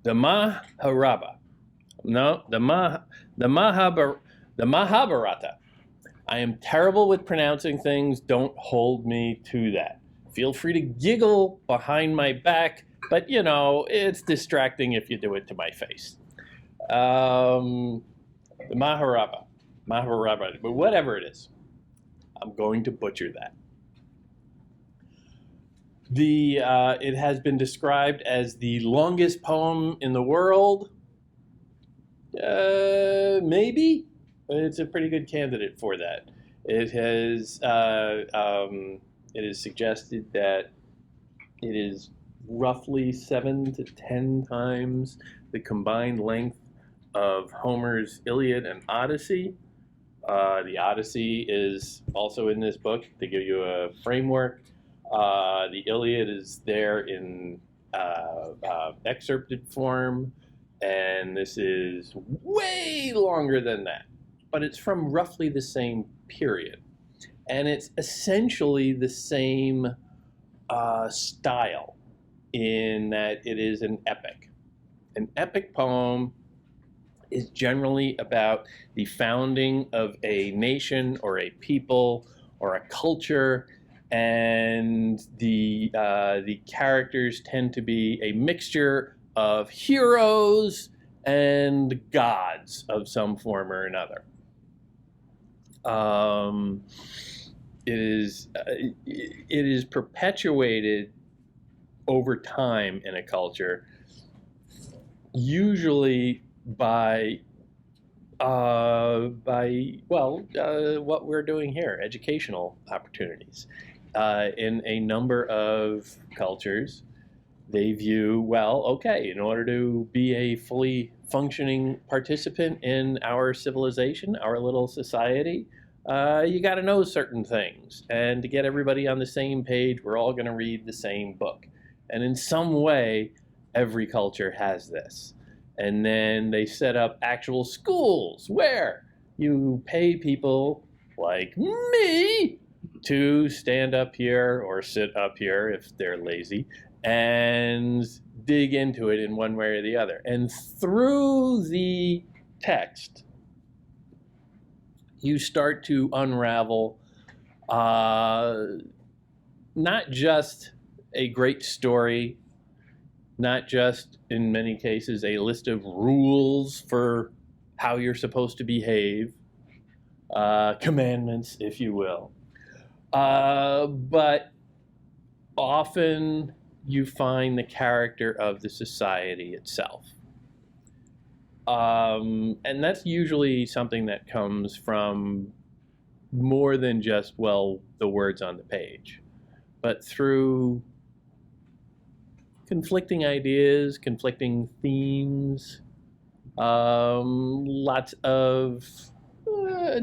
The Mahabharata. No, the Mahābhārata. I am terrible with pronouncing things. Don't hold me to that. Feel free to giggle behind my back, but you know, it's distracting if you do it to my face. The Mahābhārata, but whatever it is, I'm going to butcher that. It has been described as the longest poem in the world. Maybe, but it's a pretty good candidate for that. It is suggested that it is roughly 7 to 10 times the combined length of Homer's Iliad and Odyssey. The Odyssey is also in this book to give you a framework. The Iliad is there in excerpted form, and this is way longer than that. But it's from roughly the same period. And it's essentially the same style in that it is an epic. An epic poem is generally about the founding of a nation or a people or a culture, and the characters tend to be a mixture of heroes and gods of some form or another. It is perpetuated over time in a culture, usually by what we're doing here, educational opportunities. In a number of cultures, they view, well, okay, in order to be a fully functioning participant in our civilization, our little society, you got to know certain things. And to get everybody on the same page, we're all going to read the same book. And in some way, every culture has this. And then they set up actual schools where you pay people like me to stand up here or sit up here if they're lazy and dig into it in one way or the other. And through the text, you start to unravel not just a great story, not just, in many cases, a list of rules for how you're supposed to behave, commandments, if you will, but often you find the character of the society itself. And that's usually something that comes from more than just, well, the words on the page, but through conflicting ideas, conflicting themes, lots of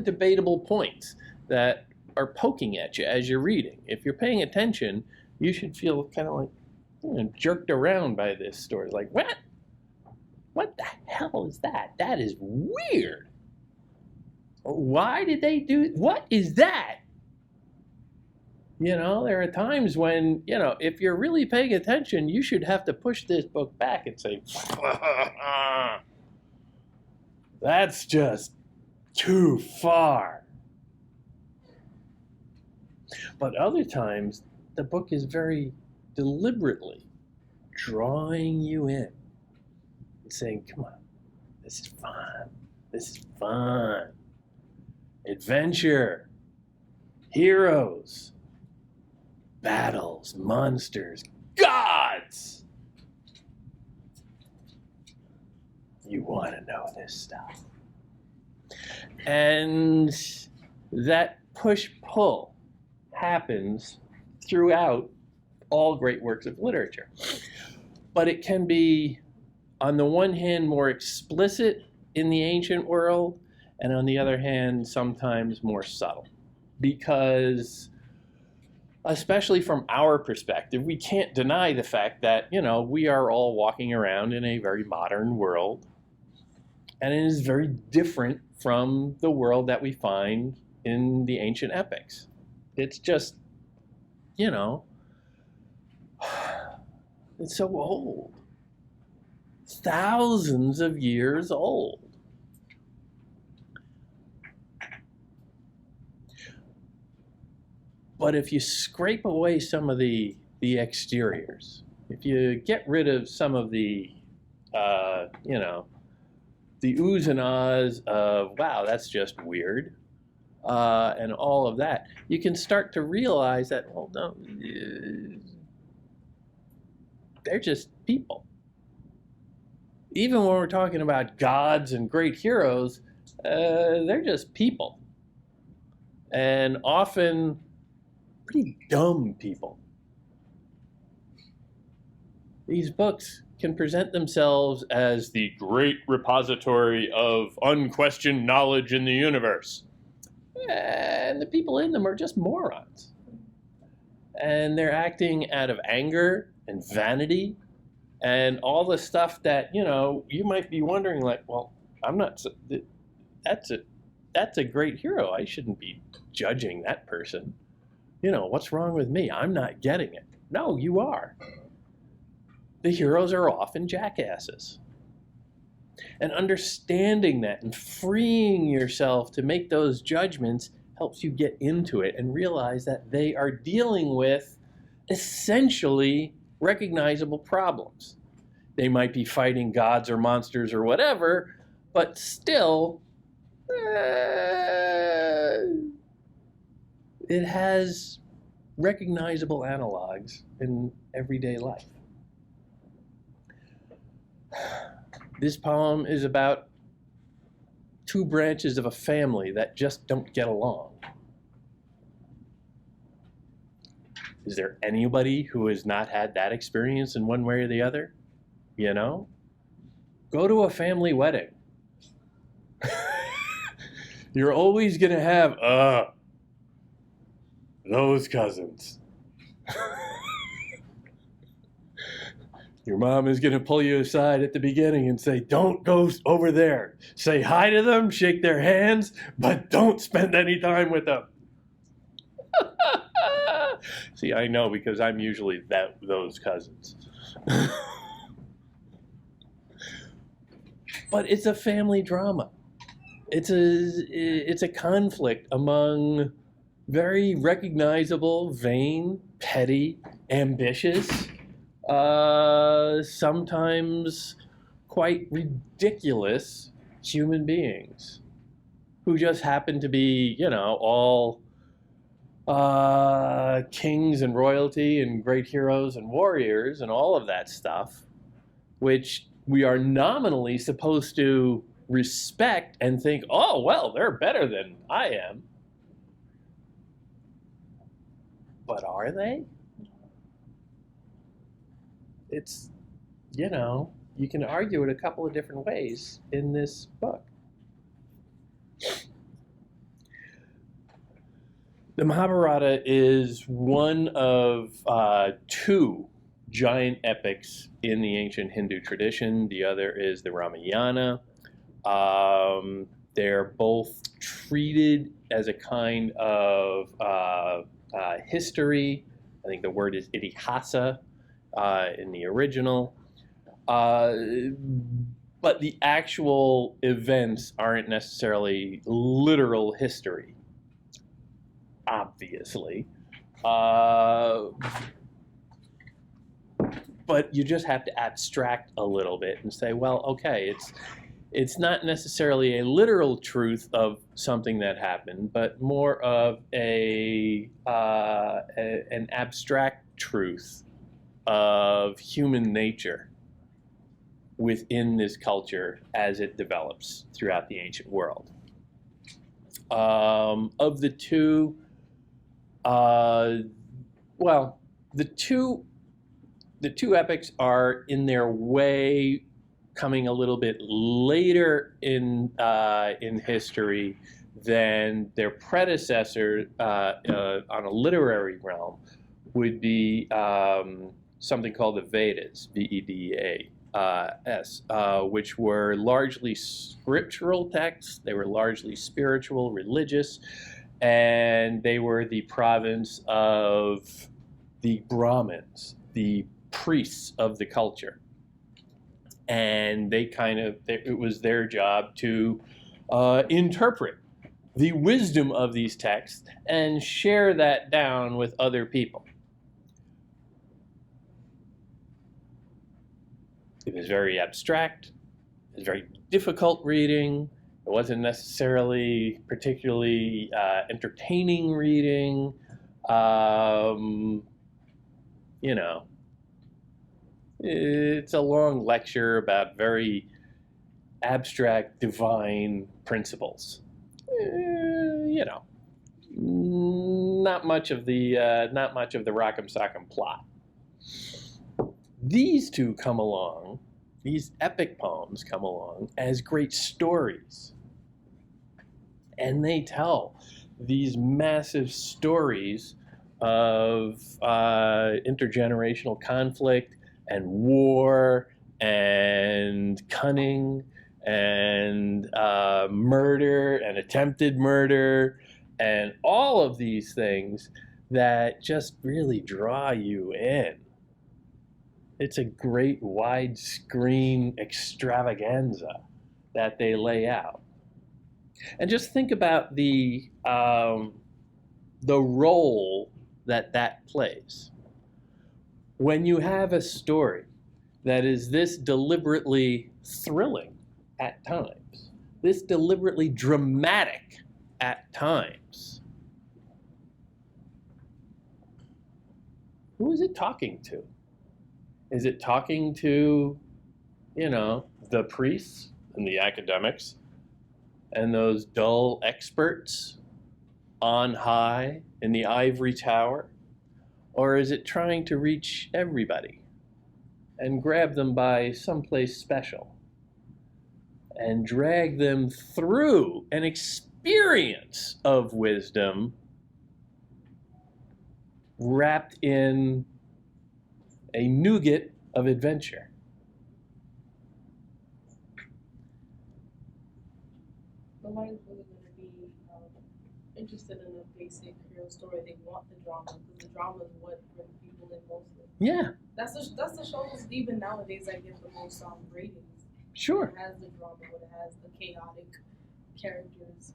debatable points that are poking at you as you're reading. If you're paying attention, you should feel kind of like, jerked around by this story. Like, what? What the hell is that? That is weird. Why did they do? What is that? There are times when, if you're really paying attention, you should have to push this book back and say, that's just too far. But other times, the book is very deliberately drawing you in and saying, come on, this is fun. This is fun. Adventure. Heroes. Battles, monsters, gods! You want to know this stuff. And that push-pull happens throughout all great works of literature. But it can be, on the one hand, more explicit in the ancient world, and on the other hand, sometimes more subtle. Because especially from our perspective, we can't deny the fact that, we are all walking around in a very modern world. And it is very different from the world that we find in the ancient epics. It's just, it's so old. thousands of years old. But if you scrape away some of the exteriors, if you get rid of some of the, the oohs and ahs of, wow, that's just weird, and all of that, you can start to realize that, well, no, they're just people. Even when we're talking about gods and great heroes, they're just people. And often pretty dumb people. These books can present themselves as the great repository of unquestioned knowledge in the universe. And the people in them are just morons. And they're acting out of anger and vanity and all the stuff that, you might be wondering, like, well, I'm not, that's a great hero. I shouldn't be judging that person. What's wrong with me? I'm not getting it. No, you are. The heroes are often jackasses. And understanding that and freeing yourself to make those judgments helps you get into it and realize that they are dealing with essentially recognizable problems. They might be fighting gods or monsters or whatever, but still, it has recognizable analogs in everyday life. This poem is about two branches of a family that just don't get along. Is there anybody who has not had that experience in one way or the other? Go to a family wedding. You're always going to have, those cousins. Your mom is going to pull you aside at the beginning and say, don't go over there. Say hi to them, shake their hands, but don't spend any time with them. See, I know because I'm usually those cousins. But it's a family drama. It's a conflict among very recognizable, vain, petty, ambitious, sometimes quite ridiculous human beings who just happen to be, all kings and royalty and great heroes and warriors and all of that stuff, which we are nominally supposed to respect and think, oh, well, they're better than I am. But are they? It's, you can argue it a couple of different ways in this book. The Mahābhārata is one of two giant epics in the ancient Hindu tradition. The other is the Ramayana. They're both treated as a kind of history. I think the word is itihasa in the original. But the actual events aren't necessarily literal history, obviously. But you just have to abstract a little bit and say, well, okay, it's not necessarily a literal truth of something that happened, but more of an abstract truth of human nature within this culture as it develops throughout the ancient world. Of the two, the two epics are in their way coming a little bit later in history than their predecessor on a literary realm would be something called the Vedas, V-E-D-A-S, which were largely scriptural texts. They were largely spiritual, religious, and they were the province of the Brahmins, the priests of the culture. And it was their job to interpret the wisdom of these texts and share that down with other people. It was very abstract. It was very difficult reading. It wasn't necessarily particularly entertaining reading. You know, it's a long lecture about very abstract divine principles. You know, not much of the Rock'em Sock'em plot. These two come along, these epic poems come along as great stories. And they tell these massive stories of intergenerational conflict and war and cunning and murder and attempted murder and all of these things that just really draw you in. It's a great widescreen extravaganza that they lay out. And just think about the role that plays. When you have a story that is this deliberately thrilling at times, this deliberately dramatic at times, who is it talking to? Is it talking to, the priests and the academics and those dull experts on high in the ivory tower? Or is it trying to reach everybody and grab them by someplace special and drag them through an experience of wisdom wrapped in a nougat of adventure? Nobody's really going to be interested in a basic hero story. They want the drama because the drama is what brings people in mostly. Yeah. That's the shows even nowadays that get the most ratings. Sure. It has the drama, but it has the chaotic characters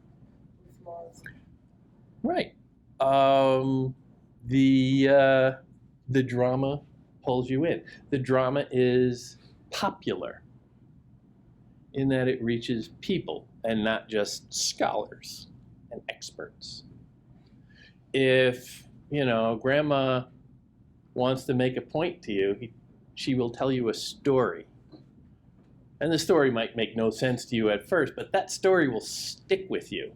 with flaws. Right. The drama pulls you in. The drama is popular in that it reaches people and not just scholars and experts. If, grandma wants to make a point to you, she will tell you a story. And the story might make no sense to you at first, but that story will stick with you.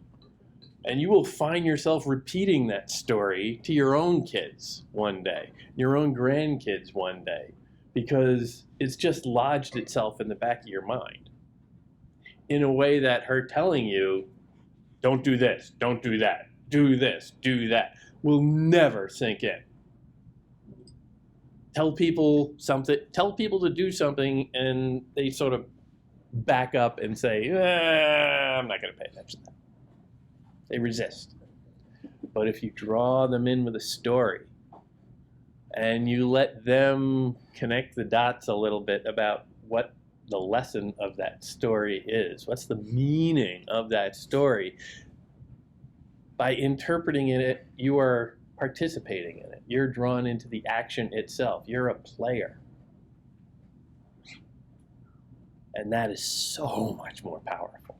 And you will find yourself repeating that story to your own kids one day, your own grandkids one day, because it's just lodged itself in the back of your mind in a way that her telling you, don't do this, don't do that, do this, do that, will never sink in. Tell people to do something, and they sort of back up and say, I'm not going to pay attention to that. They resist. But if you draw them in with a story and you let them connect the dots a little bit about what the lesson of that story is, what's the meaning of that story, by interpreting it, you are participating in it. You're drawn into the action itself. You're a player. And that is so much more powerful.